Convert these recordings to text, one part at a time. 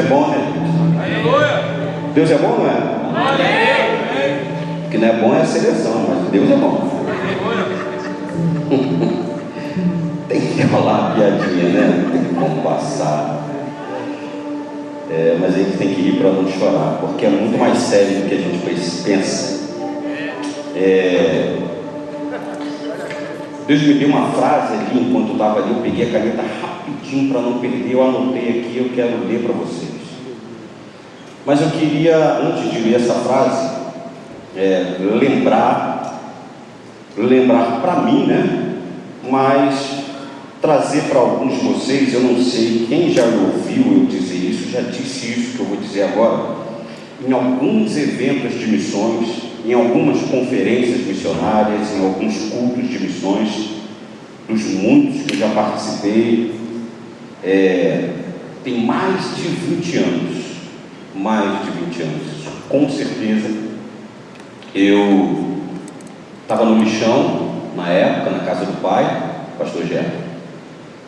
bom, né, gente? Aleluia! Deus é bom, não é? Amém! O que não é bom é a seleção, mas Deus é bom. Tem que rolar a piadinha, né? Tem como passar. Mas a gente tem que rir para não chorar, porque é muito mais sério do que a gente pensa. Deus me deu uma frase ali, enquanto eu estava ali, eu peguei a caneta rapidinho para não perder, eu anotei aqui, eu quero ler para vocês. Mas eu queria, antes de ler essa frase, lembrar para mim, né? Mas trazer para alguns de vocês, eu não sei quem já ouviu eu dizer isso, já disse isso que eu vou dizer agora, em alguns eventos de missões, em algumas conferências missionárias, em alguns cultos de missões, dos muitos que eu já participei, tem mais de 20 anos, com certeza. Eu estava no lixão, na época, na casa do pai, pastor Gerson,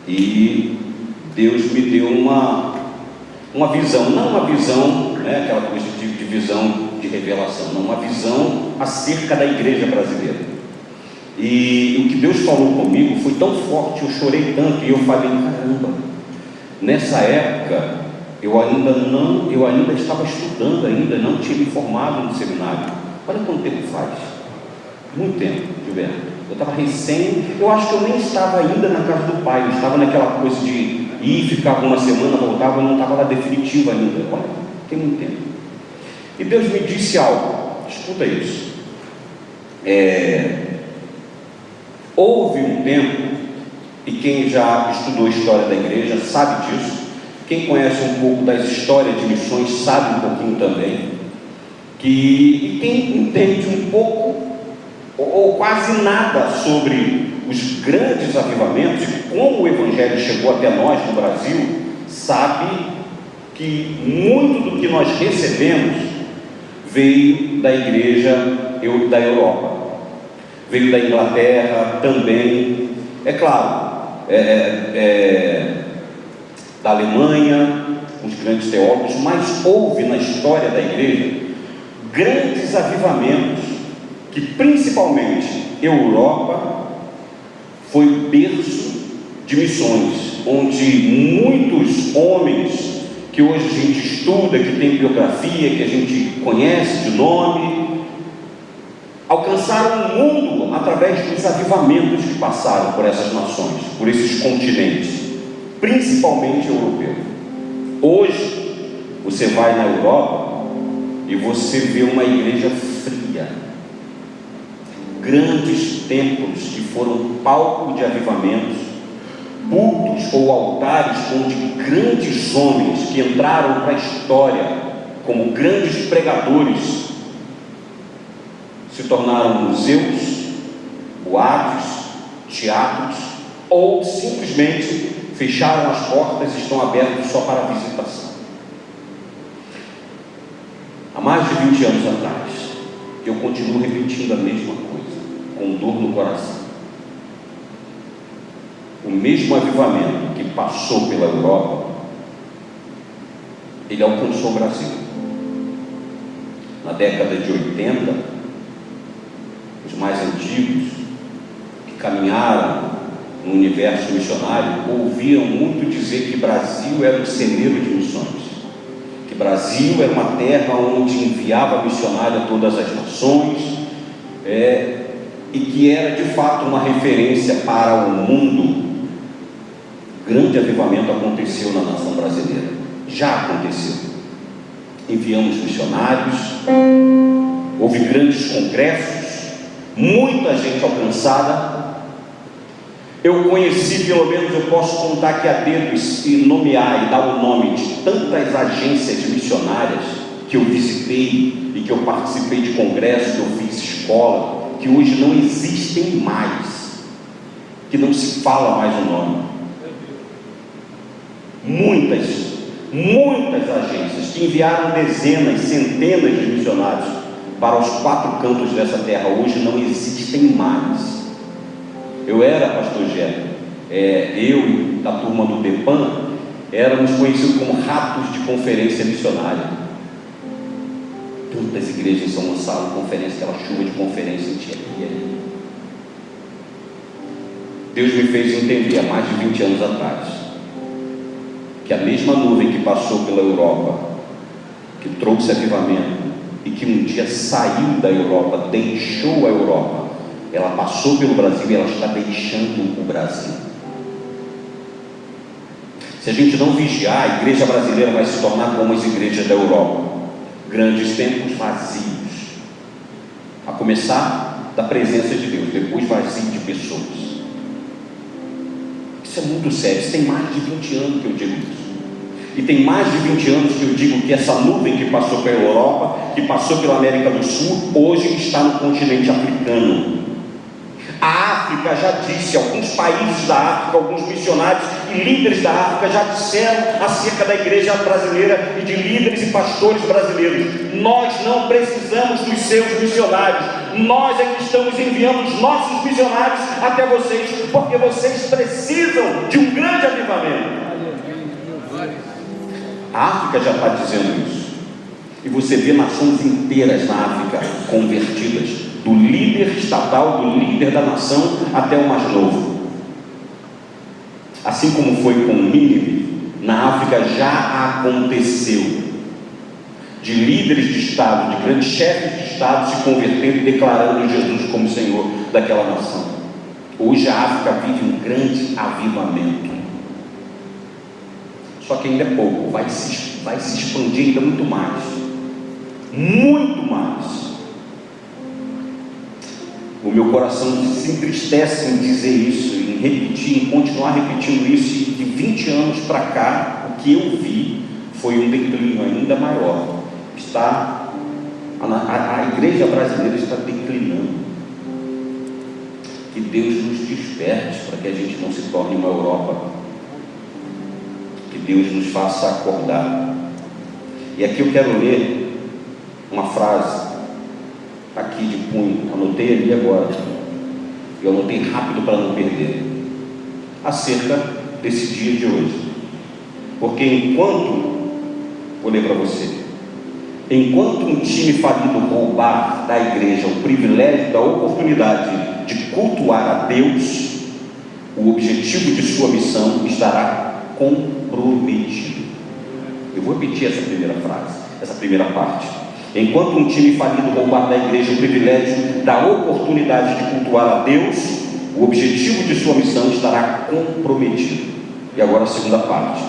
e Deus me deu uma visão, não uma visão, né, aquela coisa de visão de revelação, não, uma visão acerca da igreja brasileira. E o que Deus falou comigo foi tão forte, eu chorei tanto, e eu falei, caramba, nessa época eu ainda estava estudando, ainda não tinha me formado no seminário. Olha quanto tempo faz, muito tempo, Gilberto. Eu estava eu acho que eu nem estava ainda na casa do pai, eu estava naquela coisa de ir, ficar uma semana, voltava, eu não estava lá definitivo ainda. Olha, tem muito tempo. E Deus me disse algo, escuta isso. Houve um tempo, e quem já estudou a história da igreja sabe disso, quem conhece um pouco das histórias de missões sabe um pouquinho também, e quem entende um pouco ou quase nada sobre os grandes avivamentos, como o Evangelho chegou até nós no Brasil, sabe que muito do que nós recebemos veio da igreja da Europa, veio da Inglaterra também, é claro, da Alemanha, os grandes teólogos, mas houve na história da igreja grandes avivamentos, que principalmente Europa foi berço de missões, onde muitos homens que hoje a gente estuda, que tem biografia, que a gente conhece de nome, alcançaram o mundo através dos avivamentos que passaram por essas nações, por esses continentes, principalmente europeu. Hoje você vai na Europa e você vê uma igreja fria, grandes templos que foram palco de avivamentos, cultos ou altares onde grandes homens que entraram para a história como grandes pregadores se tornaram museus, boates, teatros, ou simplesmente fecharam as portas e estão abertos só para a visitação. Há mais de 20 anos atrás, eu continuo repetindo a mesma coisa, com dor no coração. O mesmo avivamento que passou pela Europa, ele alcançou o Brasil. Na década de 80, os mais antigos, que caminharam no universo missionário, ouviam muito dizer que Brasil era um celeiro de missões, que Brasil era uma terra onde enviava missionário a todas as nações, e que era de fato uma referência para o mundo. Grande avivamento aconteceu na nação brasileira, já aconteceu. Enviamos missionários, houve grandes congressos, muita gente alcançada. Eu conheci, pelo menos eu posso contar aqui a dedos e nomear e dar o nome de tantas agências missionárias que eu visitei e que eu participei de congressos, que eu fiz escola, que hoje não existem mais, que não se fala mais o nome. Muitas agências que enviaram dezenas, centenas de missionários para os 4 cantos dessa terra, hoje não existem mais. Eu era pastor Gerson, eu da turma do Depan, Éramos conhecidos como ratos de conferência missionária. Tantas igrejas em São Gonçalo, conferência, aquela chuva de conferência, tinha ali. Deus me fez entender há mais de 20 anos atrás que a mesma nuvem que passou pela Europa, que trouxe avivamento e que um dia saiu da Europa, deixou a Europa, ela passou pelo Brasil e ela está deixando o Brasil. Se a gente não vigiar, a igreja brasileira vai se tornar como as igrejas da Europa, grandes templos vazios, a começar da presença de Deus, depois vazio de pessoas. Isso é muito sério. Isso tem mais de 20 anos que eu digo isso. E tem mais de 20 anos que eu digo que essa nuvem que passou pela Europa, que passou pela América do Sul, hoje está no continente africano. A África já disse, alguns países da África, alguns missionários e líderes da África já disseram acerca da igreja brasileira e de líderes e pastores brasileiros: nós não precisamos dos seus missionários, nós é que estamos enviando os nossos missionários até vocês, porque vocês precisam de um grande avivamento. A África já está dizendo isso, e você vê nações inteiras na África convertidas, do líder estatal, do líder da nação até o mais novo. Assim como foi com Nínive, na África já aconteceu de líderes de Estado, de grandes chefes de Estado se convertendo e declarando Jesus como Senhor daquela nação. Hoje a África vive um grande avivamento, só que ainda é pouco, vai se expandir ainda muito mais, muito mais. O meu coração se entristece em dizer isso, em repetir, em continuar repetindo isso. E de 20 anos para cá, o que eu vi foi um declínio ainda maior. A igreja brasileira está declinando. Que Deus nos desperte para que a gente não se torne uma Europa. Que Deus nos faça acordar. E aqui eu quero ler uma frase aqui de punho, anotei ali agora, eu anotei rápido para não perder, acerca desse dia de hoje, porque vou ler para você, enquanto um time falido roubar da igreja o privilégio da oportunidade de cultuar a Deus, o objetivo de sua missão estará comprometido. Eu vou repetir essa primeira frase, essa primeira parte. Enquanto um time falido roubar da igreja o privilégio da oportunidade de cultuar a Deus, o objetivo de sua missão estará comprometido. E agora a segunda parte: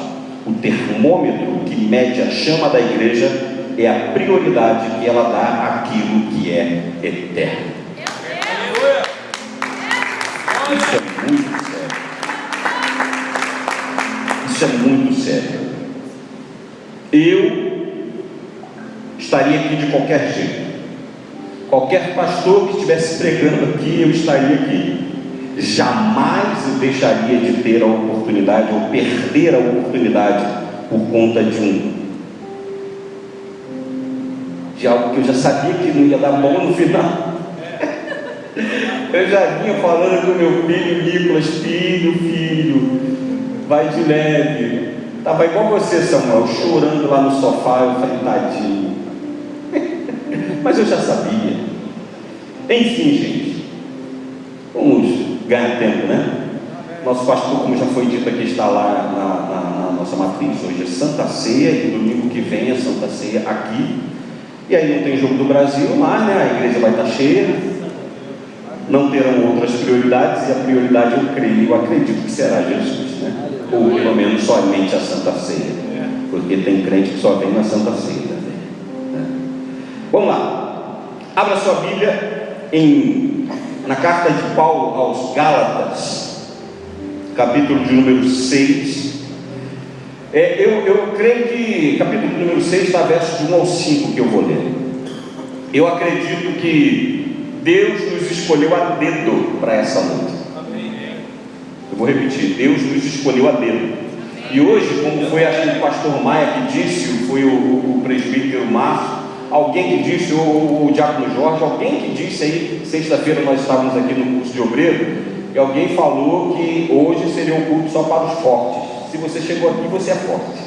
o termômetro que mede a chama da igreja é a prioridade que ela dá àquilo que é eterno. Isso é muito sério. Isso é muito sério. Eu estaria aqui de qualquer jeito. Qualquer pastor que estivesse pregando aqui, eu estaria aqui. Jamais eu deixaria de ter a oportunidade ou perder a oportunidade por conta de algo que eu já sabia que não ia dar bom no final. Eu já vinha falando com meu filho Nicolas: filho, vai de leve. Estava igual você, Samuel, chorando lá no sofá. Eu falei: tadinho. Mas eu já sabia. Enfim, gente, vamos ganhar tempo, né? Nosso pastor, como já foi dito aqui, está lá na nossa matriz. Hoje é Santa Ceia, e domingo que vem é Santa Ceia aqui. E aí não tem jogo do Brasil, mas né, a igreja vai estar cheia. Não terão outras prioridades, e a prioridade eu acredito que será Jesus, né? Ou pelo menos somente a Santa Ceia, porque tem crente que só vem na Santa Ceia também, né? Vamos lá, abra sua Bíblia na carta de Paulo aos Gálatas, capítulo de número 6. Eu creio que capítulo número 6 está versos de 1 ao 5 que eu vou ler. Eu acredito que Deus nos escolheu a dedo para essa luta. Eu vou repetir: Deus nos escolheu a dedo. E hoje, como foi, acho que o pastor Maia que disse, foi o presbítero Márcio, alguém que disse, o diácono Jorge, alguém que disse aí, sexta-feira nós estávamos aqui no curso de obreiro, e alguém falou que hoje seria um culto só para os fortes. Se você chegou aqui, você é forte.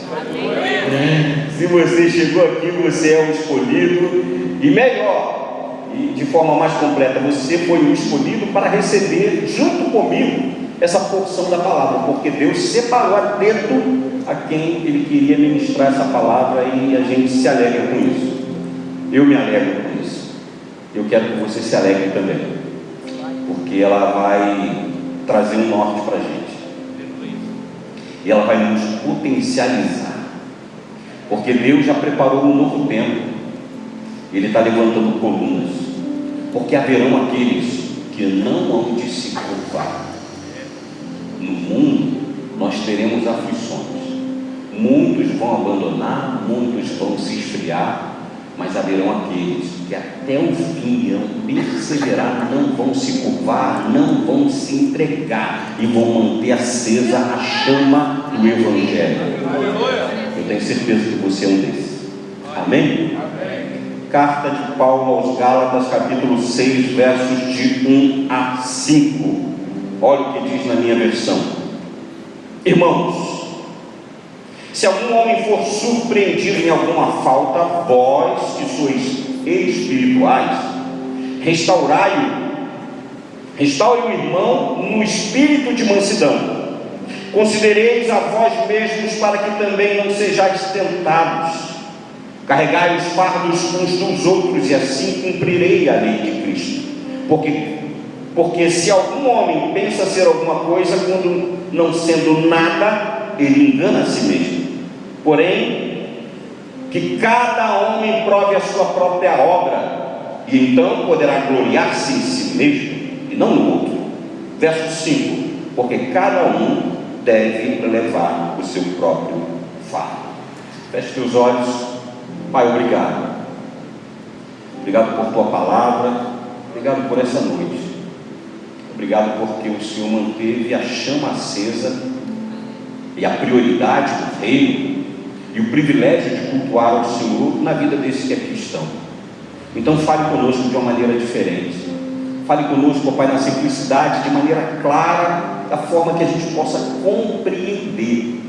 Se você chegou aqui, você é o escolhido. E melhor, e de forma mais completa, você foi o escolhido para receber junto comigo essa porção da palavra, porque Deus separou a dedo a quem Ele queria ministrar essa palavra, e a gente se alegra com isso. Eu me alegro com isso. Eu quero que você se alegre também, porque ela vai trazer um norte para a gente, e ela vai nos potencializar, porque Deus já preparou um novo tempo. Ele está levantando colunas, porque haverão aqueles que não hão de se curvar. No mundo nós teremos aflições, muitos vão abandonar, muitos vão se esfriar, mas haverão aqueles que até o fim irão perseverar, não vão se curvar, não vão se entregar e vão manter acesa a chama do Evangelho. Eu tenho certeza que você é um desses. Amém? Carta de Paulo aos Gálatas, capítulo 6, versos de 1 a 5. Olha o que diz na minha versão: irmãos, se algum homem for surpreendido em alguma falta, vós que sois espirituais, restaure o irmão no espírito de mansidão. Considereis a vós mesmos, para que também não sejais tentados. Carregai os fardos uns dos outros, e assim cumprirei a lei de Cristo. Porque se algum homem pensa ser alguma coisa, quando não sendo nada, ele engana a si mesmo. Porém, que cada homem prove a sua própria obra, e então poderá gloriar-se em si mesmo, e não no outro. Verso 5: porque cada um deve levar o seu próprio fardo. Feche teus olhos. Pai, obrigado. Obrigado por tua palavra. Obrigado por essa noite. Obrigado porque o Senhor manteve a chama acesa e a prioridade do reino e o privilégio de cultuar ao Senhor na vida desses que aqui estão. Então fale conosco de uma maneira diferente. Fale conosco, Pai, na simplicidade, de maneira clara, da forma que a gente possa compreender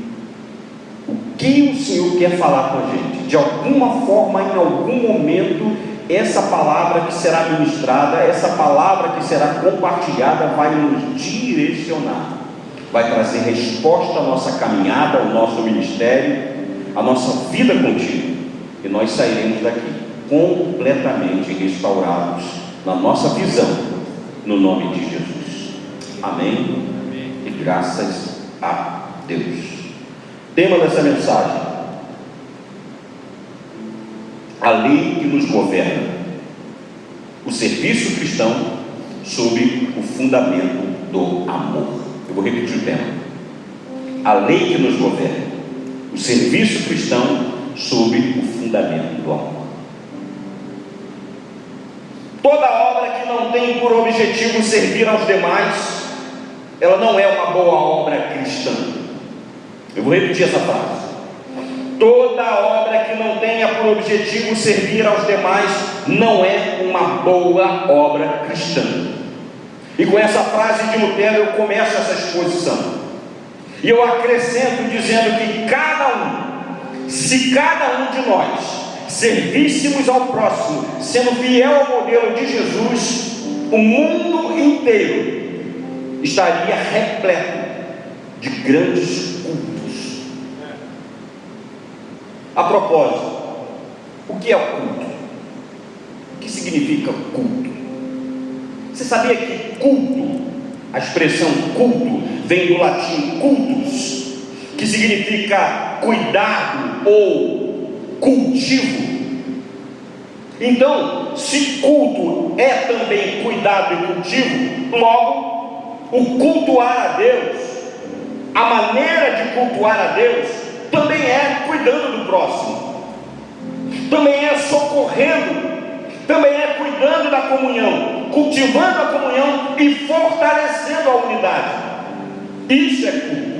o que o Senhor quer falar com a gente. De alguma forma, em algum momento, essa palavra que será ministrada, essa palavra que será compartilhada, vai nos direcionar, vai trazer resposta à nossa caminhada, ao nosso ministério, à nossa vida contigo, e nós sairemos daqui completamente restaurados na nossa visão, no nome de Jesus. Amém? E graças a Deus. Tema dessa mensagem: a lei que nos governa, o serviço cristão sob o fundamento do amor. Eu vou repetir o tema: a lei que nos governa, o serviço cristão sob o fundamento do amor. Toda obra que não tem por objetivo servir aos demais, ela não é uma boa obra cristã. Eu vou repetir essa frase: toda obra que não tenha por objetivo servir aos demais não é uma boa obra cristã. E com essa frase de Lutero eu começo essa exposição, e eu acrescento dizendo que se cada um de nós servíssemos ao próximo, sendo fiel ao modelo de Jesus, o mundo inteiro estaria repleto de grandes cultos. A propósito, o que é culto? O que significa culto? Você sabia que culto, a expressão culto, vem do latim cultus, que significa cuidado ou cultivo? Então, se culto é também cuidado e cultivo, logo, o cultuar a Deus, a maneira de cultuar a Deus, também é cuidando do próximo, também é socorrendo, também é cuidando da comunhão, cultivando a comunhão e fortalecendo a unidade. Isso é culto.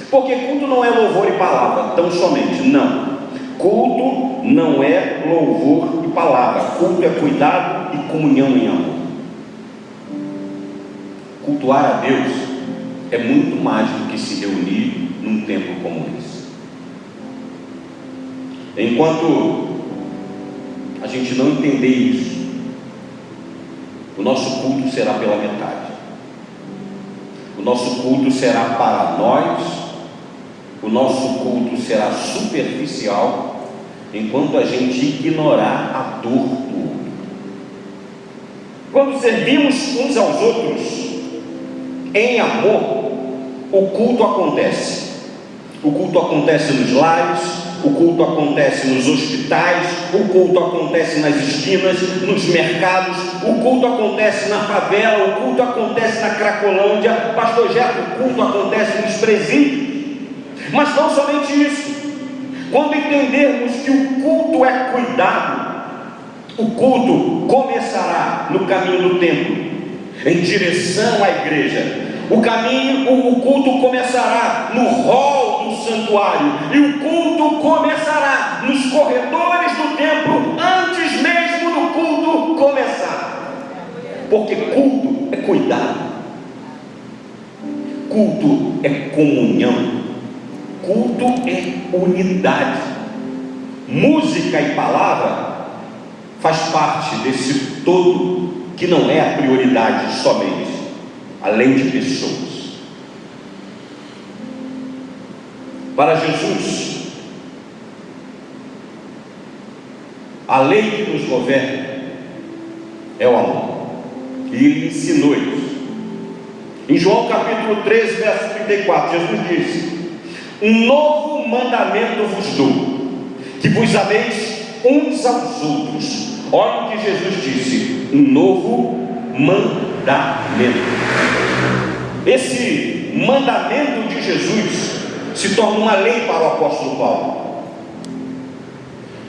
Porque culto não é louvor e palavra, tão somente, não. Culto não é louvor e palavra. Culto é cuidado e comunhão em amor. Cultuar a Deus é muito mais do que se reunir num tempo como esse. Enquanto a gente não entender isso, o nosso culto será pela metade. O nosso culto será para nós, o nosso culto será superficial, enquanto a gente ignorar a dor do outro. Quando servimos uns aos outros em amor, o culto acontece. O culto acontece nos lares, o culto acontece nos hospitais, o culto acontece nas esquinas, nos mercados, o culto acontece na favela, o culto acontece na Cracolândia. Pastor Jeff, o culto acontece nos presídios. Mas não somente isso. Quando entendermos que o culto é cuidado, o culto começará no caminho do templo, em direção à igreja. O culto começará no hall do santuário, e o culto começará nos corredores do templo, antes mesmo do culto começar. Porque culto é cuidado, culto é comunhão, culto é unidade. Música e palavra faz parte desse todo que não é a prioridade somente, além de pessoas. Para Jesus, a lei que nos governa é o amor, e Ele ensinou isso. Em João capítulo 13, verso 34, Jesus disse: um novo mandamento vos dou, que vos ameis uns aos outros. Olha o que Jesus disse: um novo mandamento. Esse mandamento de Jesus se torna uma lei para o apóstolo Paulo.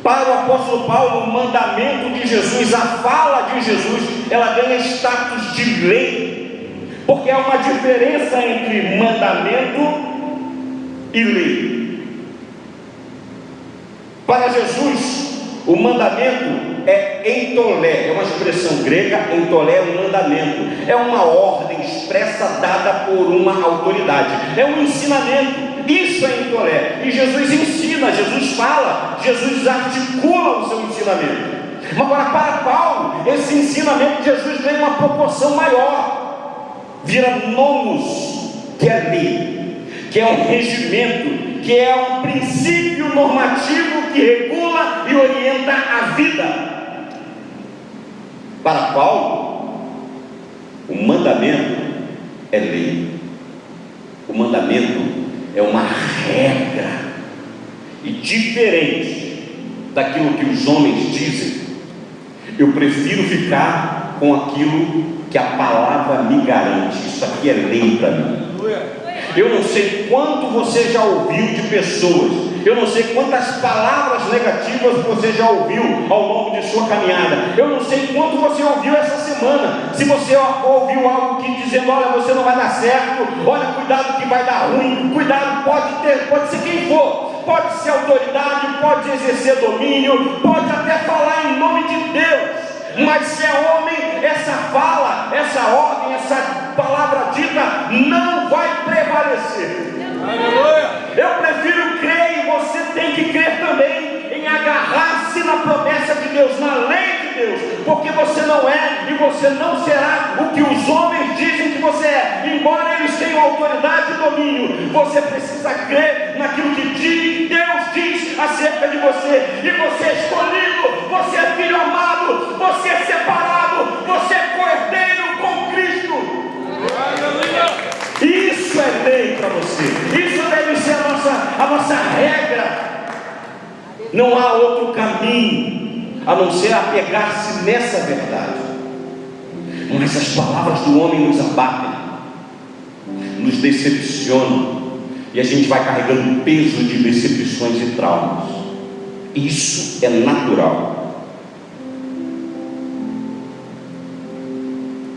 Para o apóstolo Paulo, o mandamento de Jesus, a fala de Jesus, ela ganha status de lei, porque há uma diferença entre mandamento e lei. Para Jesus, o mandamento é entolé, é uma expressão grega. Entolé é um mandamento, é uma ordem expressa dada por uma autoridade, é um ensinamento. Isso é entolé, e Jesus ensina, Jesus fala, Jesus articula o seu ensinamento. Agora, para Paulo, esse ensinamento de Jesus ganha uma proporção maior, vira nomos, que é lei, que é um regimento, que é um princípio normativo que regula e orienta a vida. Para Paulo, o mandamento é lei, o mandamento é uma regra, e diferente daquilo que os homens dizem, eu prefiro ficar com aquilo que a palavra me garante. Isso aqui é lei para mim. Eu não sei quanto você já ouviu de pessoas, eu não sei quantas palavras negativas você já ouviu ao longo de sua caminhada, eu não sei quanto você ouviu essa semana. Se você ouviu algo que dizendo: olha, você não vai dar certo, olha, cuidado que vai dar ruim, cuidado, pode ser quem for, pode ser autoridade, pode exercer domínio, pode até falar em nome de Deus, mas se é homem, essa fala, essa ordem, essa palavra dita não vai prevalecer. Aleluia. Eu prefiro crer, e você tem que crer também, em agarrar-se na promessa de Deus, na lei de Deus, porque você não é e você não será o que os homens dizem que você é. Embora eles tenham autoridade e domínio, você precisa crer naquilo que Deus diz acerca de você. E você é escolhido, você é filho amado, você é separado, você é coerdeiro com Cristo. Aleluia. Isso é lei para você, isso deve ser a nossa regra. Não há outro caminho a não ser apegar-se nessa verdade. Mas as palavras do homem nos abatem, nos decepcionam, e a gente vai carregando um peso de decepções e traumas. Isso é natural.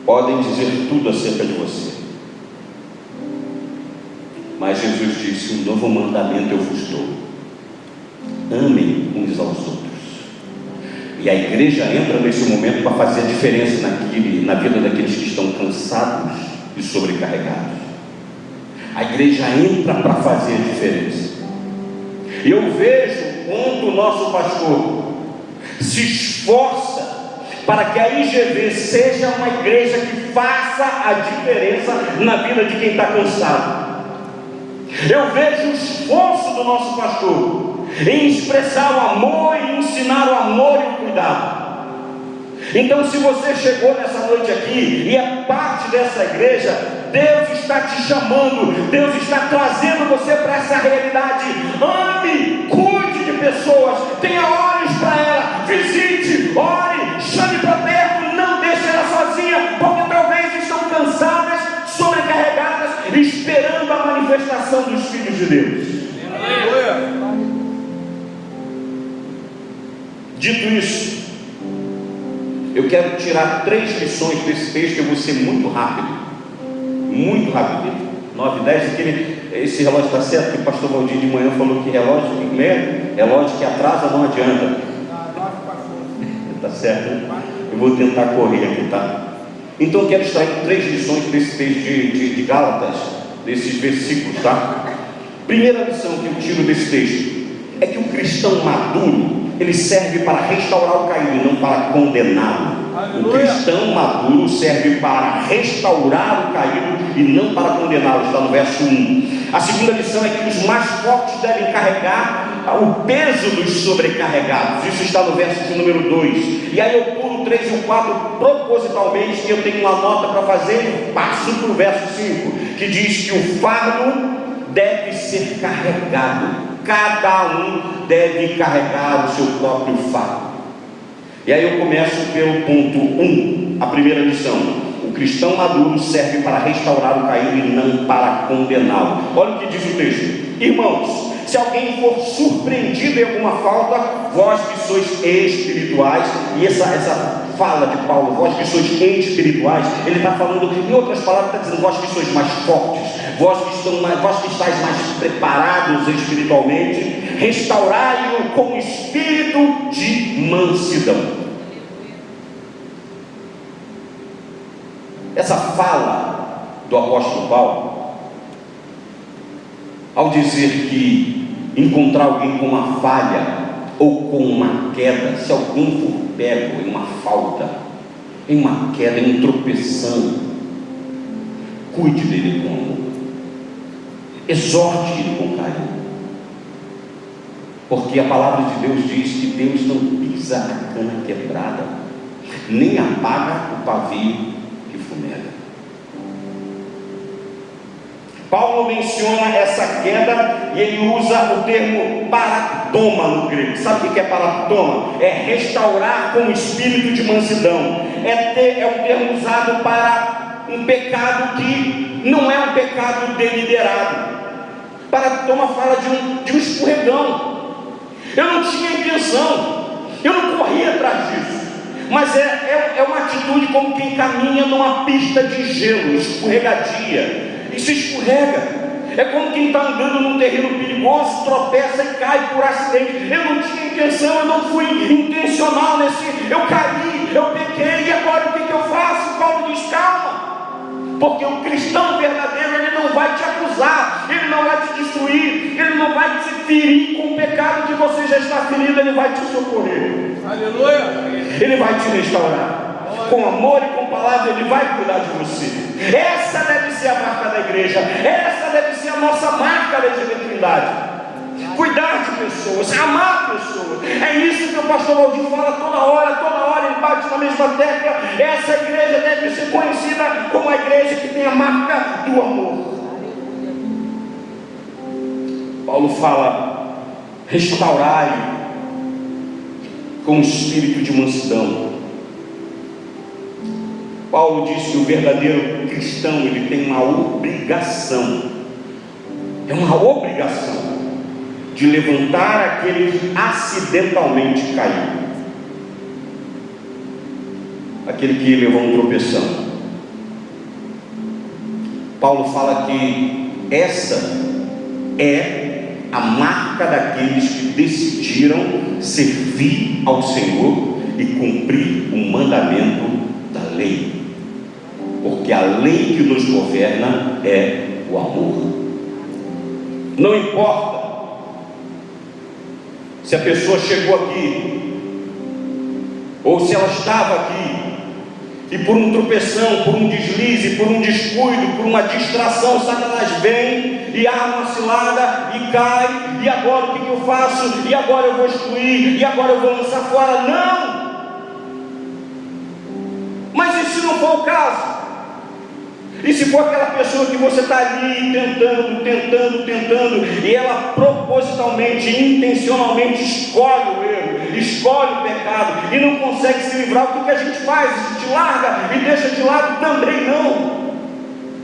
Podem dizer tudo acerca de você, mas Jesus disse: um novo mandamento eu vos dou: amem uns aos outros. E a igreja entra nesse momento para fazer a diferença na vida daqueles que estão cansados e sobrecarregados. A igreja entra para fazer a diferença. E eu vejo quando o nosso pastor se esforça para que a IGV seja uma igreja que faça a diferença na vida de quem está cansado. Eu vejo o esforço do nosso pastor em expressar o amor e ensinar o amor e o cuidado. Então, se você chegou nessa noite aqui e é parte dessa igreja, Deus está te chamando, Deus está trazendo você para essa realidade. Ame, cuide de pessoas, tenha olhos para ela, visite, ore, chame para perto, não deixe ela sozinha, porque talvez estão cansadas, sobrecarregadas, esperando a manifestação dos filhos de Deus. Dito isso, eu quero tirar 3 lições desse texto. Eu vou ser muito rápido, 9, 10, esse relógio está certo, que o pastor Valdir de manhã falou que relógio que atrasa não adianta. Está certo, né? Eu vou tentar correr aqui, tá? Então eu quero extrair 3 lições desse texto de Gálatas, desses versículos, tá? Primeira lição que eu tiro desse texto é que o cristão maduro, ele serve para restaurar o caído e não para condená-lo. O cristão maduro serve para restaurar o caído e não para condená-lo. Está no verso 1. A segunda lição é que os mais fortes devem carregar o peso dos sobrecarregados. Isso está no verso de número 2. E aí eu pulo o 3 e o 4 propositalmente, que eu tenho uma nota para fazer, passo para o verso 5, que diz que o fardo deve ser carregado. Cada um deve carregar o seu próprio fardo. E aí eu começo pelo ponto 1, a primeira lição. O cristão maduro serve para restaurar o caído e não para condená-lo. Olha o que diz o texto. Irmãos, se alguém for surpreendido em alguma falta, vós que sois espirituais, e essa fala de Paulo, vós que sois espirituais, ele está falando, em outras palavras, está dizendo, vós que sois mais fortes, vós que estáis mais preparados espiritualmente, restaurai-o com espírito de mansidão. Essa fala do apóstolo Paulo, ao dizer que encontrar alguém com uma falha ou com uma queda, se alguém for pego em uma falta, em uma queda, em um tropeção, cuide dele com amor, exorte ele com carinho, porque a palavra de Deus diz que Deus não pisa a cana quebrada, nem apaga o pavio que fumega. Paulo menciona essa queda e ele usa o termo paratoma no grego. Sabe o que é paratoma? É restaurar com espírito de mansidão. É um termo usado para um pecado que não é um pecado deliberado. Paratoma fala de um escorregão. Eu não tinha intenção, eu não corri atrás disso, mas é uma atitude como quem caminha numa pista de gelo, escorregadia, e se escorrega. É como quem está andando num terreno perigoso, tropeça e cai por acidente. Eu não tinha intenção, eu não fui intencional eu caí, eu pequei, e agora o que eu faço? Paulo diz, calma, porque o cristão verdadeiro, ele não vai te acusar, ele não vai te destruir, ele não vai te ferir com o pecado que você já está ferido, ele vai te socorrer. Aleluia! Ele vai te restaurar. Com amor e com palavra, ele vai cuidar de você. Essa deve ser a marca da igreja, essa deve ser a nossa marca da Trindade. Cuidar de pessoas, amar pessoas. É isso que o pastor Valdir fala toda hora ele bate na mesma tecla. Essa igreja deve ser conhecida como a igreja que tem a marca do amor. Paulo fala, restaurai com espírito de mansidão. Paulo diz que o verdadeiro cristão, ele tem uma obrigação, é uma obrigação de levantar aquele que acidentalmente caiu, aquele que levou um tropeção. Paulo fala que essa é a marca daqueles que decidiram servir ao Senhor e cumprir o mandamento da lei, porque a lei que nos governa é o amor. Não importa se a pessoa chegou aqui, ou se ela estava aqui, e por um tropeção, por um deslize, por um descuido, por uma distração, Satanás vem e arma uma cilada e cai, e agora o que eu faço? E agora eu vou excluir, e agora eu vou lançar fora. Não! Mas e se não for o caso? E se for aquela pessoa que você está ali tentando, e ela propositalmente, intencionalmente escolhe o erro, escolhe o pecado, e não consegue se livrar, o que a gente faz? A gente larga e deixa de lado? Também não,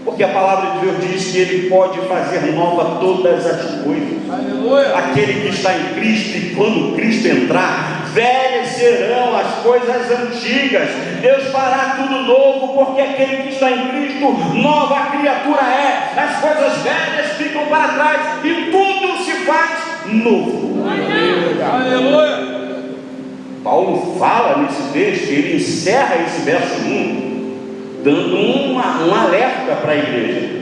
porque a palavra de Deus diz que Ele pode fazer nova todas as coisas. Aleluia. Aquele que está em Cristo, e quando Cristo entrar, velhas serão as coisas antigas. Deus fará tudo novo, porque aquele que está em Cristo, nova criatura é. As coisas velhas ficam para trás e tudo se faz novo. Aleluia. Paulo fala nesse texto, ele encerra esse verso 1 dando um alerta para a igreja.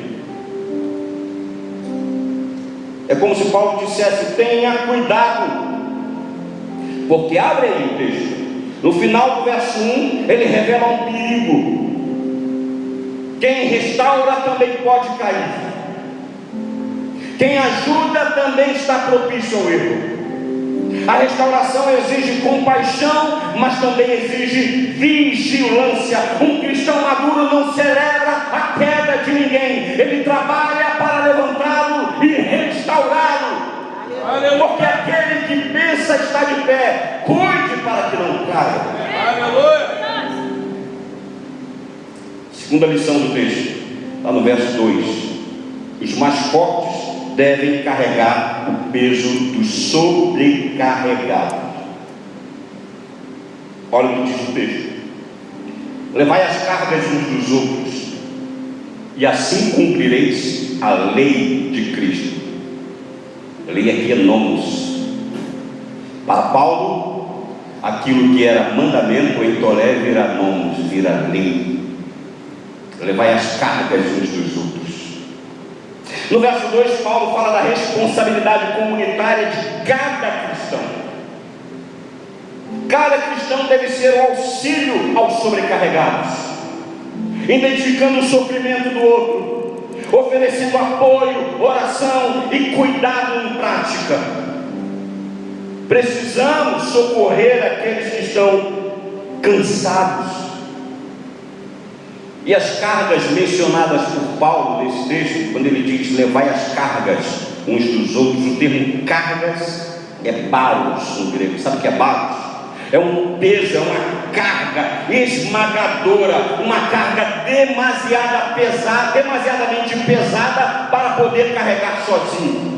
É como se Paulo dissesse: tenha cuidado, porque abre aí o texto, no final do verso 1 ele revela um perigo. Quem restaura também pode cair, quem ajuda também está propício ao erro. A restauração exige compaixão, mas também exige vigilância. Um cristão maduro não celebra a queda de ninguém, ele trabalha para levantá-lo e restaurá-lo. Porque aquele que pensa estar de pé, cuide para que não caia. Aleluia. Segunda lição do texto, está no verso 2: os mais fortes devem carregar o peso dos sobrecarregados. Olha o que diz o texto: levai as cargas uns dos outros, e assim cumprireis a lei de Cristo. A lei aqui é nomos. Para Paulo, aquilo que era mandamento em Toré vira nomos, vira lei. Levai as cargas uns dos outros. No verso 2, Paulo fala da responsabilidade comunitária de cada cristão. Cada cristão deve ser um auxílio aos sobrecarregados, identificando o sofrimento do outro, oferecendo apoio, oração e cuidado em prática. Precisamos socorrer aqueles que estão cansados. E as cargas mencionadas por Paulo nesse texto, quando ele diz levai as cargas uns dos outros, o termo cargas é baros no grego. Sabe o que é baros? É um peso, é uma carga esmagadora, uma carga demasiadamente pesada para poder carregar sozinho.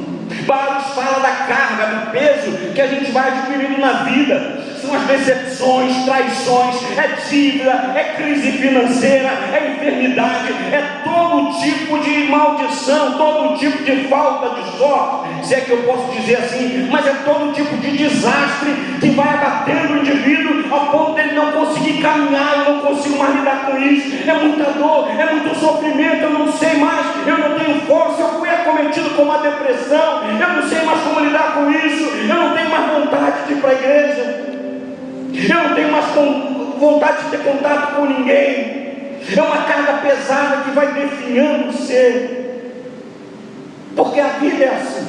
Baros fala da carga, do peso que a gente vai adquirindo na vida. São as decepções, traições, é dívida, é crise financeira, é enfermidade, é todo tipo de maldição, todo tipo de falta de sorte, se é que eu posso dizer assim, mas é todo tipo de desastre que vai abatendo o indivíduo ao ponto de ele não conseguir caminhar, eu não consigo mais lidar com isso. É muita dor, é muito sofrimento, eu não sei mais, eu não tenho força, eu fui acometido com uma depressão, eu não sei mais como lidar com isso, eu não tenho mais vontade de ir para a igreja, eu não tenho mais vontade de ter contato com ninguém. É uma carga pesada que vai definhando o ser, porque a vida é assim.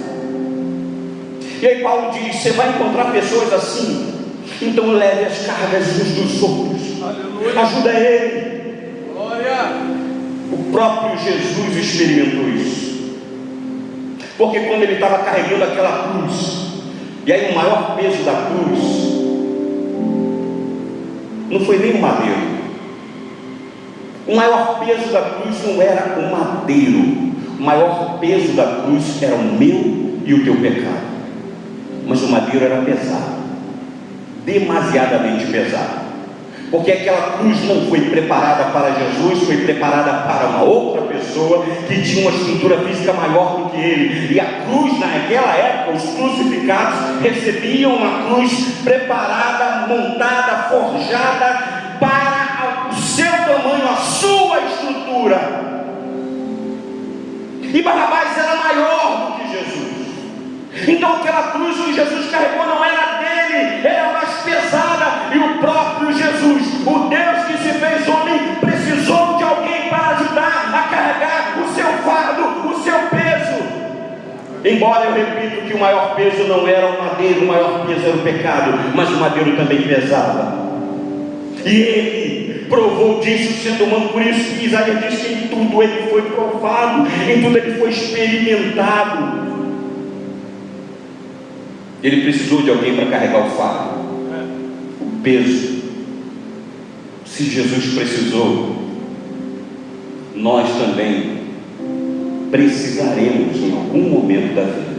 E aí Paulo diz: você vai encontrar pessoas assim, então leve as cargas uns dos outros. Aleluia. Ajuda ele. Glória. O próprio Jesus experimentou isso, porque quando ele estava carregando aquela cruz, e aí o maior peso da cruz não foi nem o madeiro. O maior peso da cruz não era o madeiro. O maior peso da cruz era o meu e o teu pecado. Mas o madeiro era pesado, demasiadamente pesado, porque aquela cruz não foi preparada para Jesus, foi preparada para uma outra pessoa que tinha uma estrutura física maior do que ele. E a cruz, naquela época, os crucificados recebiam uma cruz preparada, montada, forjada para o seu tamanho, a sua estrutura. E Barrabás era maior do que Jesus. Então aquela cruz que Jesus carregou não era dele, era mais pesada, e o próprio Jesus, o Deus que se fez homem, precisou de alguém para ajudar a carregar o seu fardo, o seu peso. Embora eu repito que o maior peso não era o madeiro, o maior peso era o pecado, mas o madeiro também pesava. E ele provou disso sendo humano. Por isso que Isaías diz que em tudo ele foi provado, em tudo ele foi experimentado. Ele precisou de alguém para carregar o fardo, o peso. Se Jesus precisou, nós também precisaremos em algum momento da vida.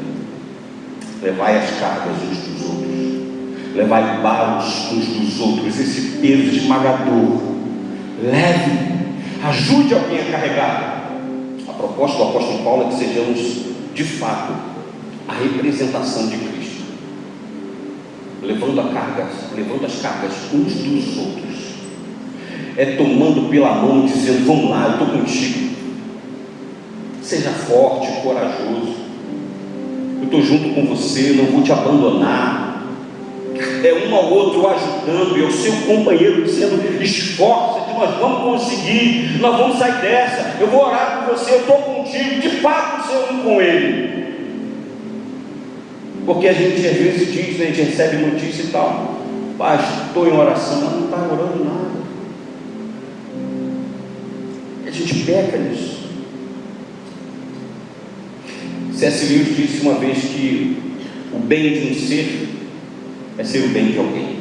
Levai as cargas uns dos outros, levai balos uns dos outros, esse peso esmagador. Leve, ajude alguém a carregar. A proposta do apóstolo Paulo é que sejamos de fato a representação de Cristo, levando as cargas uns dos outros. É tomando pela mão, dizendo: vamos lá, eu estou contigo. Seja forte, corajoso. Eu estou junto com você, não vou te abandonar. É um ao outro ajudando, e é o seu companheiro dizendo: esforça-te, nós vamos conseguir, nós vamos sair dessa. Eu vou orar por você, eu estou contigo. De fato, ser um com ele. Porque a gente às vezes diz, a gente recebe notícia e tal: pastor, estou em oração, mas não está orando nada. A gente peca nisso. C.S. Lewis disse uma vez que o bem de um ser é ser o bem de alguém.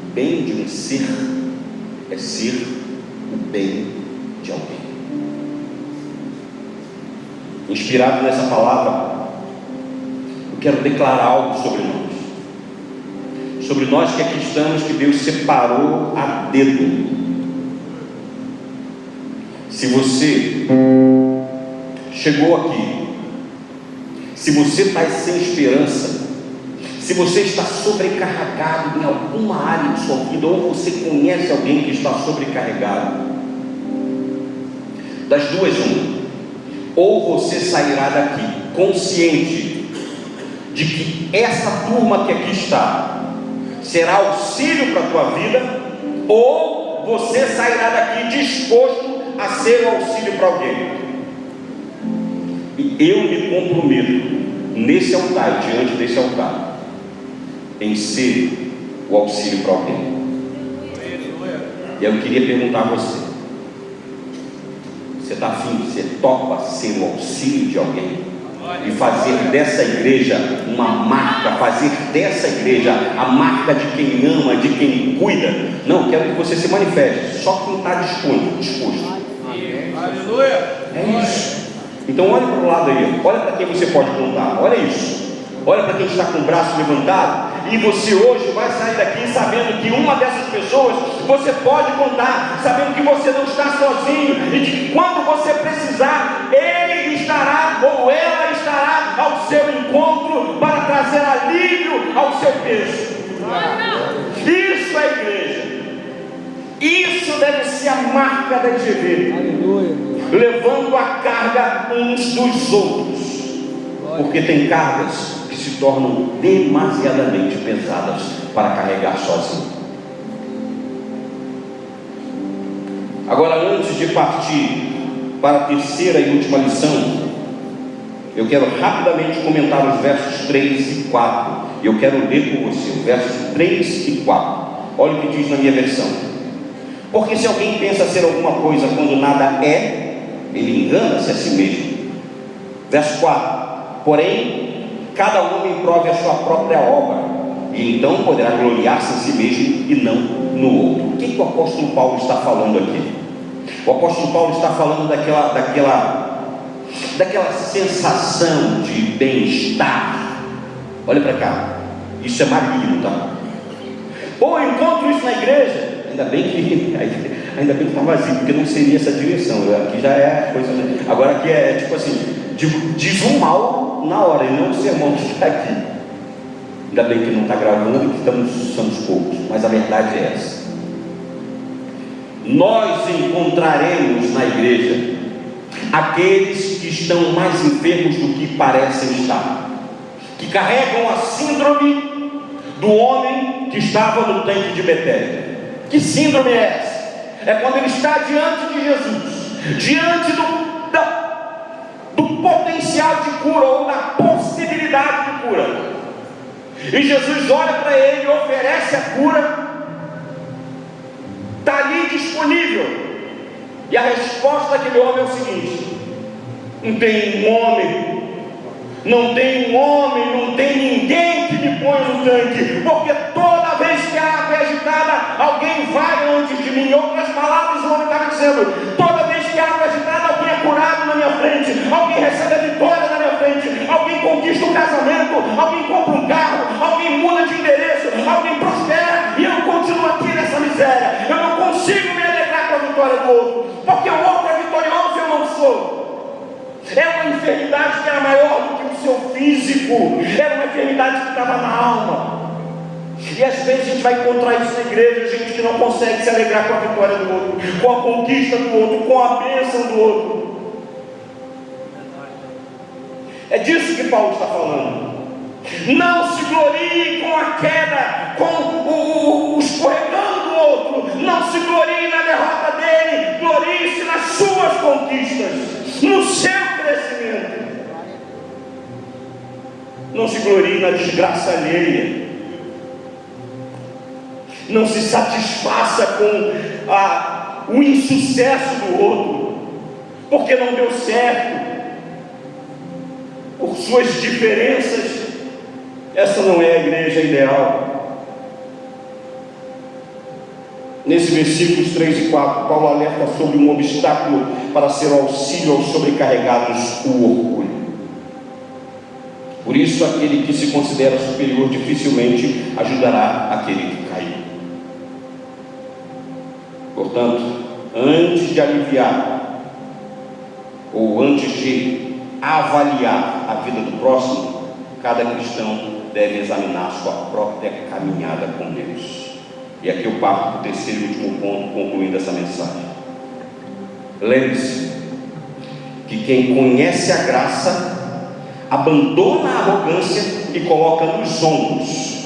O bem de um ser é ser o bem de alguém. Inspirado nessa palavra, eu quero declarar algo sobre nós. Sobre nós que aqui estamos, que Deus separou a dedo. Se você chegou aqui, se você está sem esperança, se você está sobrecarregado em alguma área de sua vida, ou você conhece alguém que está sobrecarregado, das duas uma: ou você sairá daqui consciente de que essa turma que aqui está será auxílio para a tua vida, ou você sairá daqui disposto a ser o auxílio para alguém. E eu me comprometo nesse altar, diante desse altar, em ser o auxílio para alguém. E eu queria perguntar a você: você está afim, você topa ser o auxílio de alguém? E fazer dessa igreja uma marca, fazer dessa igreja a marca de quem ama, de quem cuida? Não, quero que você se manifeste, só quem está disposto. Aleluia! É isso. Então olhe para o lado aí, olha para quem você pode contar, olha isso. Olha para quem está com o braço levantado, e você hoje vai sair daqui sabendo que uma dessas pessoas você pode contar, sabendo que você não está sozinho, e de que quando você precisar, ele estará ou ela estará ao seu encontro para trazer alívio ao seu peso. Isso é igreja. Isso deve ser a marca da IGV. Aleluia. Levando a carga uns dos outros, porque tem cargas que se tornam demasiadamente pesadas para carregar sozinho. Agora, antes de partir para a terceira e última lição, eu quero rapidamente comentar os versos 3 e 4. E eu quero ler com você os versos 3 e 4. Olha o que diz na minha versão: porque se alguém pensa ser alguma coisa quando nada é, ele engana-se a si mesmo. Verso 4: porém, cada homem prove a sua própria obra, e então poderá gloriar-se em si mesmo e não no outro. O que o apóstolo Paulo está falando aqui? O apóstolo Paulo está falando daquela sensação de bem-estar. Olha para cá, isso é maligno, tá? Ou eu encontro isso na igreja, ainda bem que está vazio, porque não seria essa direção. Aqui já é coisa. Agora aqui é tipo assim, diz um mal na hora, e não o sermão que está aqui. Ainda bem que não está gravando e que somos poucos, mas a verdade é essa. Nós encontraremos na igreja aqueles que estão mais enfermos do que parecem estar, que carregam a síndrome do homem que estava no tanque de Betesda. Que síndrome é essa? É quando ele está diante de Jesus, diante do potencial de cura ou da possibilidade de cura, e Jesus olha para ele e oferece a cura. Está ali disponível, e a resposta daquele homem é o seguinte: não tem um homem, não tem ninguém que me ponha no tanque, porque toda vez que a água é agitada, alguém vai antes de mim. Em outras palavras, o homem estava dizendo: toda vez que a água é agitada, alguém é curado na minha frente, alguém recebe a vitória na minha frente, alguém conquista um casamento, alguém compra um carro, alguém muda de endereço, alguém prospera, e eu continuo aqui nessa miséria. Eu não consigo me alegrar com a vitória do outro, porque o outro é vitorioso e eu não sou. É uma enfermidade que era maior do que o seu físico, era uma enfermidade que estava na alma. E às vezes a gente vai encontrar isso na igreja, gente que não consegue se alegrar com a vitória do outro, com a conquista do outro, com a bênção do outro. É disso que Paulo está falando. Não se glorie com a queda, com o escorregando do outro. Não se glorie na derrota dele. Glorie-se nas suas conquistas, no seu crescimento. Não se glorie na desgraça alheia. Não se satisfaça com o insucesso do outro, porque não deu certo, por suas diferenças. Essa não é a igreja ideal. Nesses versículos 3 e 4, Paulo alerta sobre um obstáculo para ser auxílio aos sobrecarregados: o orgulho. Por isso, aquele que se considera superior dificilmente ajudará aquele que caiu. Portanto, antes de aliviar ou antes de avaliar a vida do próximo, cada cristão deve examinar a sua própria caminhada com Deus. E aqui eu parto para o terceiro e último ponto, concluindo essa mensagem. Lembre-se que quem conhece a graça abandona a arrogância e coloca os ombros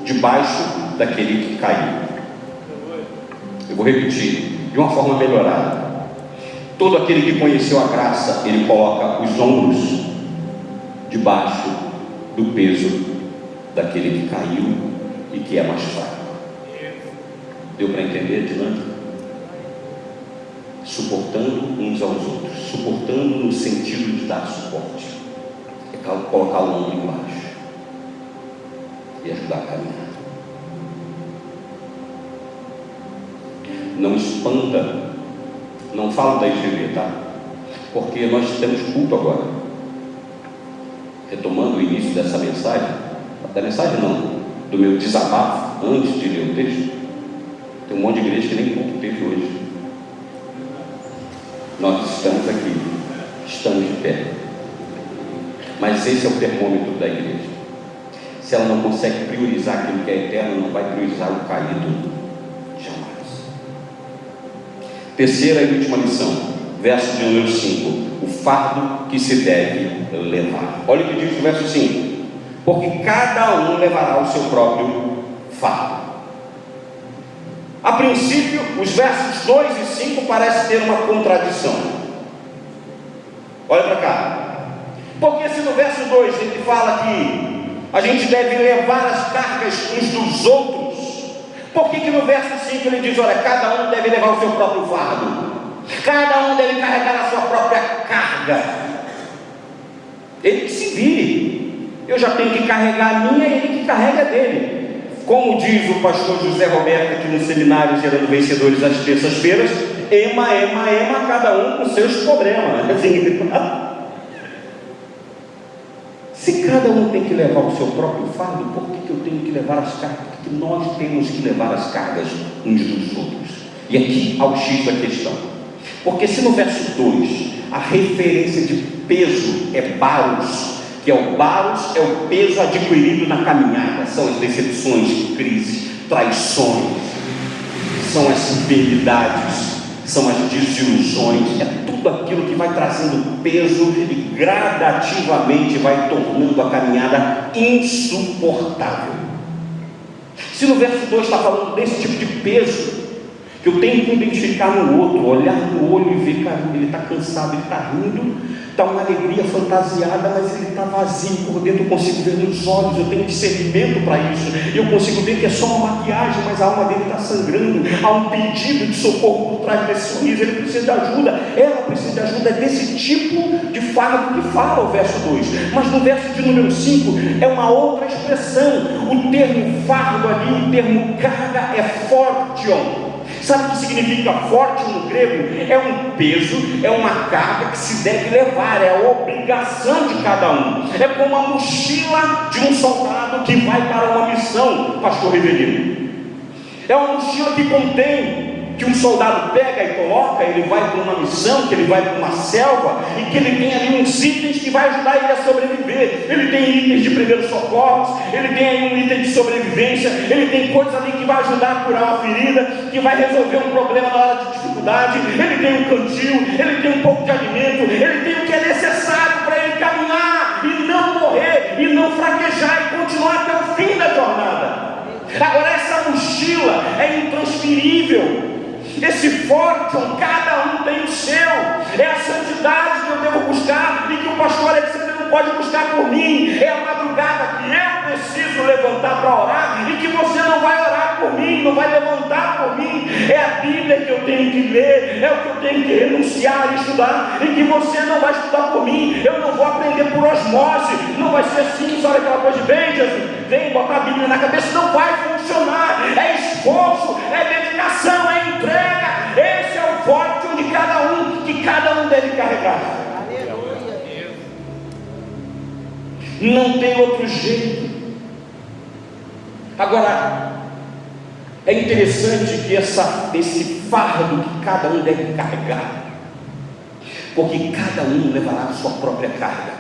debaixo daquele que caiu. Eu vou repetir de uma forma melhorada. Todo aquele que conheceu a graça, ele coloca os ombros debaixo do peso daquele que caiu e que é mais fraco. Deu para entender, dinâmica? Suportando uns aos outros, suportando no sentido de dar suporte, é colocar o ombro embaixo e ajudar a caminhar. Não espanta, não falo da IGV, tá? Porque nós temos culto agora. Retomando o início dessa mensagem, do meu desabafo, antes de ler o texto, tem um monte de igreja que nem culto teve hoje. Nós estamos aqui, estamos de pé, mas esse é o termômetro da igreja. Se ela não consegue priorizar aquilo que é eterno, não vai priorizar o caído jamais. Terceira e última lição, verso de número 5: o fardo que se deve levar. Olha o que diz o verso 5: porque cada um levará o seu próprio fardo. A princípio, os versos 2 e 5 parecem ter uma contradição. Olha para cá. Porque se no verso 2 ele fala que a gente deve levar as cargas uns dos outros, por que no verso 5 ele diz: olha, cada um deve levar o seu próprio fardo, cada um deve carregar a sua própria carga? Ele que se vire, eu já tenho que carregar a minha, ele que carrega a dele. Como diz o pastor José Roberto aqui no seminário Gerando Vencedores às terças-feiras: ema, cada um com seus problemas. Assim, se cada um tem que levar o seu próprio fardo, por que eu tenho que levar as cargas? Porque nós temos que levar as cargas uns dos outros. E aqui há o X da questão. Porque se no verso 2 a referência de peso é baros, que é o baros, é o peso adquirido na caminhada, são as decepções, crises, traições, são as enfermidades, são as desilusões, é tudo aquilo que vai trazendo peso e gradativamente vai tornando a caminhada insuportável. Se no verso 2 está falando desse tipo de peso, que eu tenho que identificar no outro, olhar no olho e ver, cara, ele está cansado, ele está rindo, está uma alegria fantasiada, mas ele está vazio por dentro, eu consigo ver nos olhos, eu tenho discernimento para isso, eu consigo ver que é só uma maquiagem, mas a alma dele está sangrando, há um pedido de socorro por trás desse sorriso, ele precisa de ajuda, ela precisa de ajuda, é desse tipo de fardo que fala o verso 2, mas no verso de número 5, é uma outra expressão, o termo fardo ali, o termo carga é fortion. Sabe o que significa forte no grego? É um peso, é uma carga que se deve levar, é a obrigação de cada um. É como a mochila de um soldado que vai para uma missão, pastor Rivelino. É uma mochila que contém, que um soldado pega e coloca, ele vai para uma missão, que ele vai para uma selva, e que ele tem ali uns itens que vai ajudar ele a sobreviver. Ele tem itens de primeiros socorros, ele tem aí um item de sobrevivência, ele tem coisas ali que vai ajudar a curar uma ferida, que vai resolver um problema na hora de dificuldade, ele tem um cantil, ele tem um pouco de alimento, ele tem o que é necessário para ele caminhar, e não morrer, e não fraquejar, e continuar até o fim da jornada. Agora essa mochila é intransferível. Esse fortune, cada um tem o seu, é a santidade que eu devo buscar e que o pastor Alexandre não pode buscar por mim, é a madrugada que eu preciso levantar para orar e que você não vai orar por mim, não vai levantar por mim, é a Bíblia que eu tenho que ler, é o que eu tenho que renunciar e estudar e que você não vai estudar por mim, eu não vou aprender por osmose, não vai ser assim, sabe aquela coisa de vem Jesus, vem botar a Bíblia na cabeça, não vai funcionar, é esforço, é dedicação, é entrega. Esse é o forte de cada um, que cada um deve carregar. Não tem outro jeito. Agora, é interessante que esse fardo que cada um deve carregar, porque cada um levará a sua própria carga.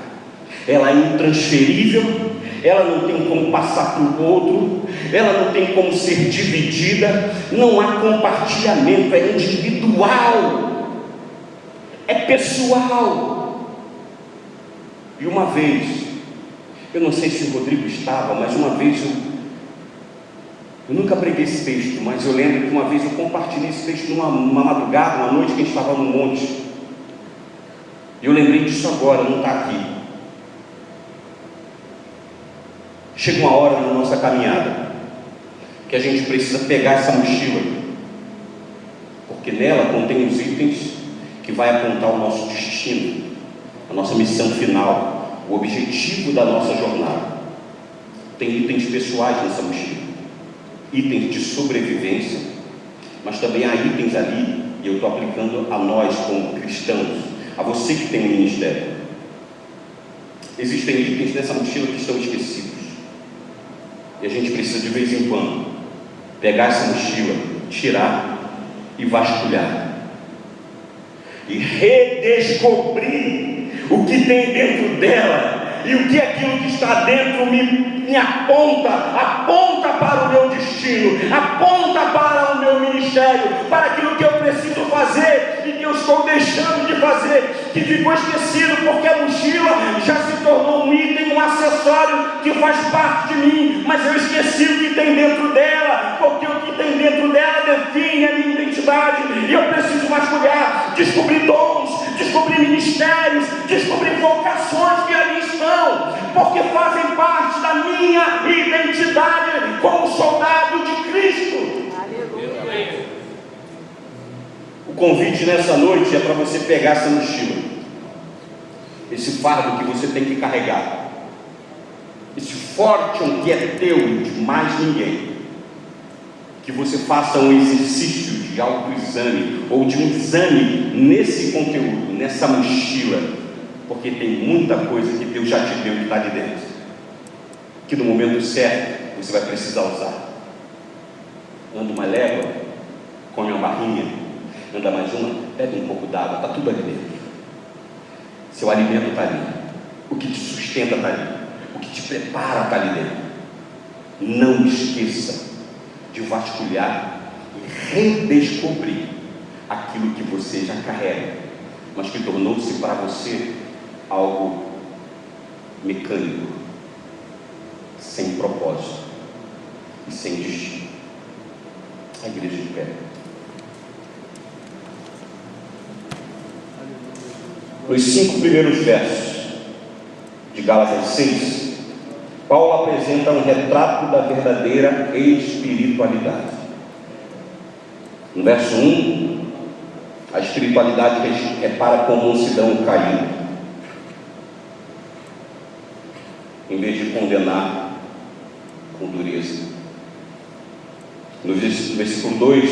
Ela é intransferível, ela não tem como passar para o outro, ela não tem como ser dividida, não há compartilhamento, é individual, é pessoal. E uma vez, eu não sei se o Rodrigo estava, mas uma vez eu nunca preguei esse texto, mas eu lembro que uma vez eu compartilhei esse texto numa madrugada, uma noite que a gente estava no monte, e eu lembrei disso agora, não está aqui. Chega uma hora na nossa caminhada que a gente precisa pegar essa mochila, porque nela contém os itens que vai apontar o nosso destino, a nossa missão final, o objetivo da nossa jornada. Tem itens pessoais nessa mochila, itens de sobrevivência, mas também há itens ali, e eu estou aplicando a nós como cristãos, a você que tem um ministério. Existem itens nessa mochila que estão esquecidos. E a gente precisa de vez em quando pegar essa mochila, tirar e vasculhar e redescobrir o que tem dentro dela e o que aquilo que está dentro me aponta para o meu destino, aponta para o meu ministério, para aquilo que eu preciso fazer e que eu estou deixando de fazer, que ficou esquecido porque a mochila já se tornou um item, um acessório que faz parte de mim, mas eu esqueci o que tem dentro dela, porque o que tem dentro dela define a minha identidade, e eu preciso vasculhar, descobrir dons, descobrir ministérios, descobrir vocações que ali estão, porque fazem parte da minha identidade como soldado de Cristo. Aleluia. O convite nessa noite é para você pegar essa mochila, esse fardo que você tem que carregar, esse fortune que é teu e de mais ninguém, que você faça um exercício de autoexame ou de um exame nesse conteúdo, nessa mochila, porque tem muita coisa que Deus já te deu que está ali dentro, que no momento certo você vai precisar usar. Anda uma légua, come uma barrinha, anda mais uma, bebe um pouco d'água, está tudo ali dentro. Seu alimento está ali, o que te sustenta está ali, o que te prepara está ali dentro. Não esqueça de vasculhar e redescobrir aquilo que você já carrega, mas que tornou-se para você algo mecânico, sem propósito e sem destino. A igreja de pé. Nos 5 primeiros versos de Gálatas 6, Paulo apresenta um retrato da verdadeira espiritualidade. No verso 1, a espiritualidade repara com mansidão caído, em vez de condenar com dureza. No versículo 2,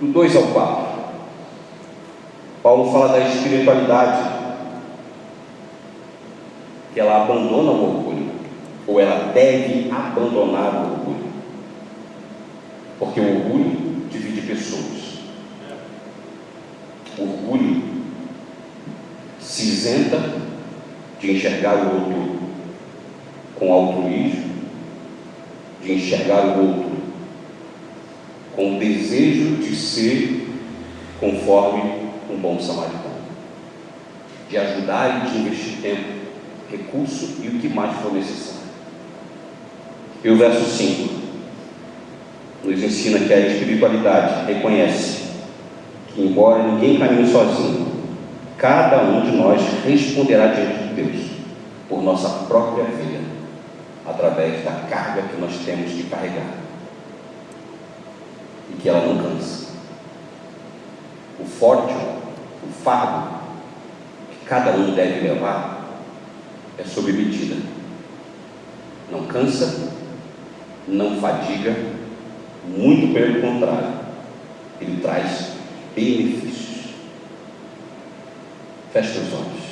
do 2 ao 4, Paulo fala da espiritualidade, que ela abandona o orgulho, ou ela deve abandonar o orgulho, porque o orgulho divide pessoas. O orgulho se isenta de enxergar o outro com altruísmo, de enxergar o outro com o desejo de ser conforme um bom samaritano, de ajudar e de investir tempo, recurso e o que mais for necessário. E o verso 5 nos ensina que a espiritualidade reconhece que, embora ninguém caminhe sozinho, cada um de nós responderá diante de Deus por nossa própria vida, através da carga que nós temos que carregar, e que ela não cansa. O forte, o fardo que cada um deve levar é sob medida. Não cansa, não fadiga, muito pelo contrário, ele traz benefícios. Feche os olhos.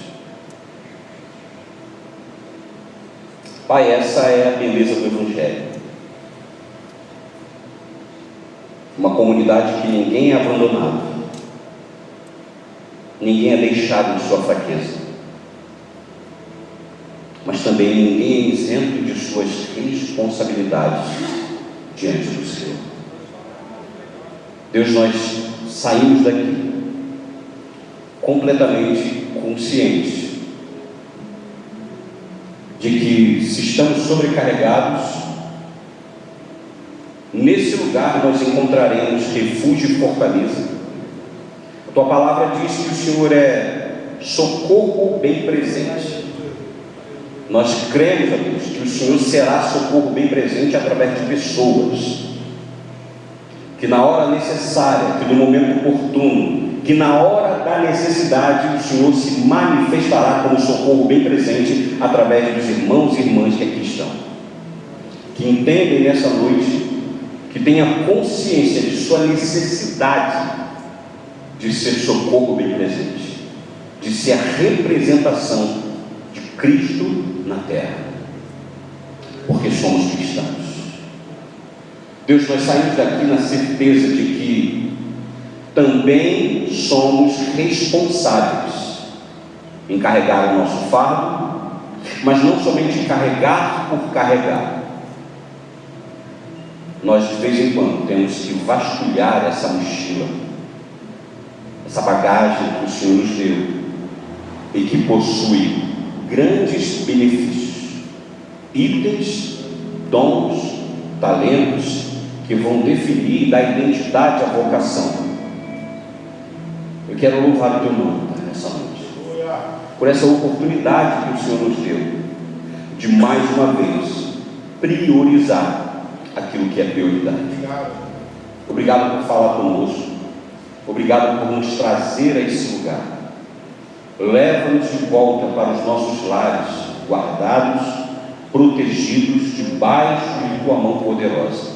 Pai, essa é a beleza do Evangelho. Uma comunidade que ninguém é abandonado, ninguém é deixado de sua fraqueza, mas também ninguém é isento de suas responsabilidades diante do Senhor. Deus, nós saímos daqui completamente conscientes de que, se estamos sobrecarregados, nesse lugar nós encontraremos refúgio e fortaleza. A tua palavra diz que o Senhor é socorro bem presente. Nós cremos, a Deus, que o Senhor será socorro bem presente através de pessoas, que na hora necessária, que no momento oportuno, que na hora da necessidade, o Senhor se manifestará como socorro bem presente através dos irmãos e irmãs que aqui estão, que entendem nessa noite, que tenha consciência de sua necessidade de ser socorro bem presente, de ser a representação de Cristo na terra, porque somos cristãos. Deus, nós saímos daqui na certeza de que também somos responsáveis em carregar o nosso fardo, mas não somente carregar por carregar. Nós de vez em quando temos que vasculhar essa mochila, essa bagagem que o Senhor nos deu e que possui grandes benefícios, itens, dons, talentos que vão definir da identidade a vocação. Eu quero louvar o teu nome nessa noite, por essa oportunidade que o Senhor nos deu de mais uma vez priorizar aquilo que é prioridade. Obrigado por falar conosco, obrigado por nos trazer a esse lugar. Leva-nos de volta para os nossos lares, guardados, protegidos debaixo de tua mão poderosa.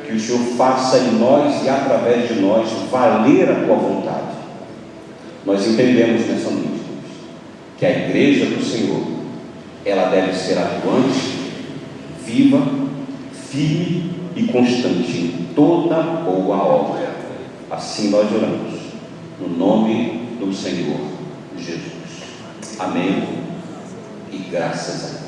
Que o Senhor faça em nós e através de nós valer a tua vontade. Nós entendemos nessa noite que a igreja do Senhor, ela deve ser atuante, viva, firme e constante em toda boa obra. Assim nós oramos, no nome do Senhor Jesus. Amém e graças a Deus.